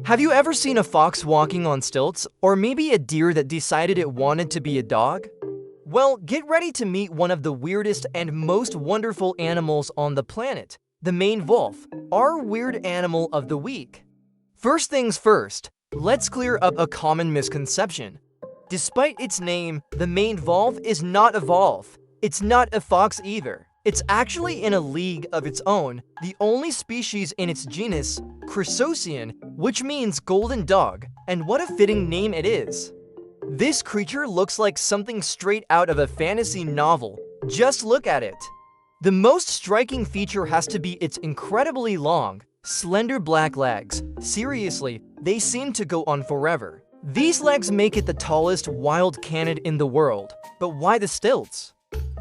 Have you ever seen a fox walking on stilts, or maybe a deer that decided it wanted to be a dog? Well, get ready to meet one of the weirdest and most wonderful animals on the planet, the Maned wolf, our weird animal of the week. First things first, let's clear up a common misconception. Despite its name, the Maned wolf is not a wolf. It's not a fox either. It's actually in a league of its own, the only species in its genus, Chrysocyon, which means golden dog, and what a fitting name it is. This creature looks like something straight out of a fantasy novel. Just look at it. The most striking feature has to be its incredibly long, slender black legs. Seriously, they seem to go on forever. These legs make it the tallest wild canid in the world. But why the stilts?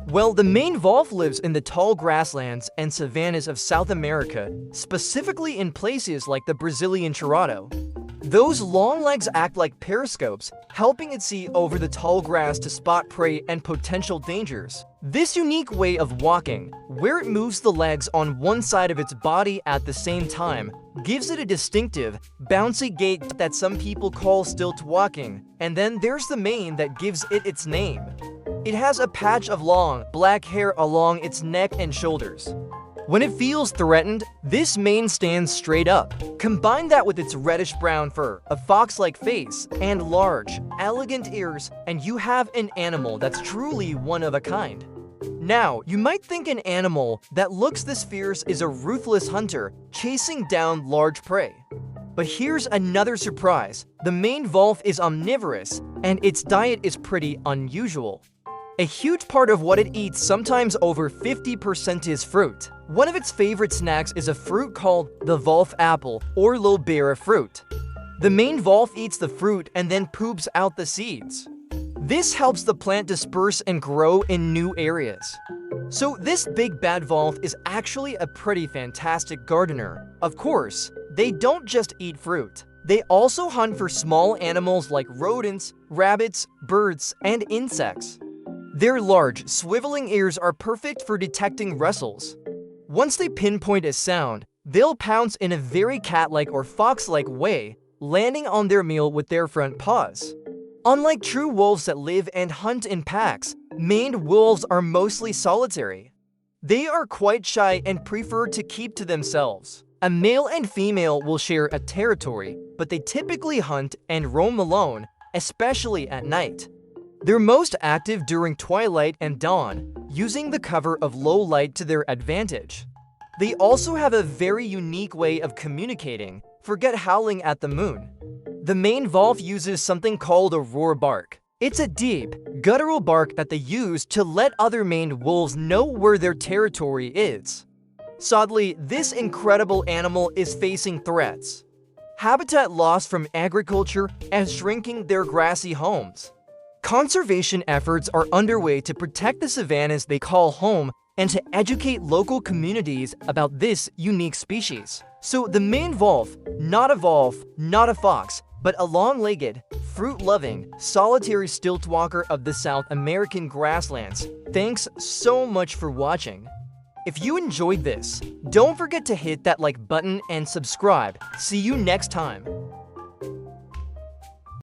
Well, the Maned wolf lives in the tall grasslands and savannas of South America, specifically in places like the Brazilian Cerrado. Those long legs act like periscopes, helping it see over the tall grass to spot prey and potential dangers. This unique way of walking, where it moves the legs on one side of its body at the same time, gives it a distinctive, bouncy gait that some people call stilt walking, and then there's the mane that gives it its name. It has a patch of long, black hair along its neck and shoulders. When it feels threatened, this mane stands straight up. Combine that with its reddish-brown fur, a fox-like face, and large, elegant ears, and you have an animal that's truly one of a kind. Now, you might think an animal that looks this fierce is a ruthless hunter, chasing down large prey. But here's another surprise. The Maned wolf is omnivorous, and its diet is pretty unusual. A huge part of what it eats, sometimes over 50%, is fruit. One of its favorite snacks is a fruit called the wolf apple or lobera fruit. The Maned wolf eats the fruit and then poops out the seeds. This helps the plant disperse and grow in new areas. So this big bad wolf is actually a pretty fantastic gardener. Of course, they don't just eat fruit. They also hunt for small animals like rodents, rabbits, birds, and insects. Their large, swiveling ears are perfect for detecting rustles. Once they pinpoint a sound, they'll pounce in a very cat-like or fox-like way, landing on their meal with their front paws. Unlike true wolves that live and hunt in packs, Maned wolves are mostly solitary. They are quite shy and prefer to keep to themselves. A male and female will share a territory, but they typically hunt and roam alone, especially at night. They're most active during twilight and dawn, using the cover of low light to their advantage. They also have a very unique way of communicating. Forget howling at the moon. The Maned wolf uses something called a roar bark. It's a deep, guttural bark that they use to let other Maned wolves know where their territory is. Sadly, this incredible animal is facing threats. Habitat loss from agriculture and shrinking their grassy homes. Conservation efforts are underway to protect the savannas they call home and to educate local communities about this unique species. So the Maned wolf, not a fox, but a long-legged, fruit-loving, solitary stilt walker of the South American grasslands. Thanks so much for watching. If you enjoyed this, don't forget to hit that like button and subscribe. See you next time.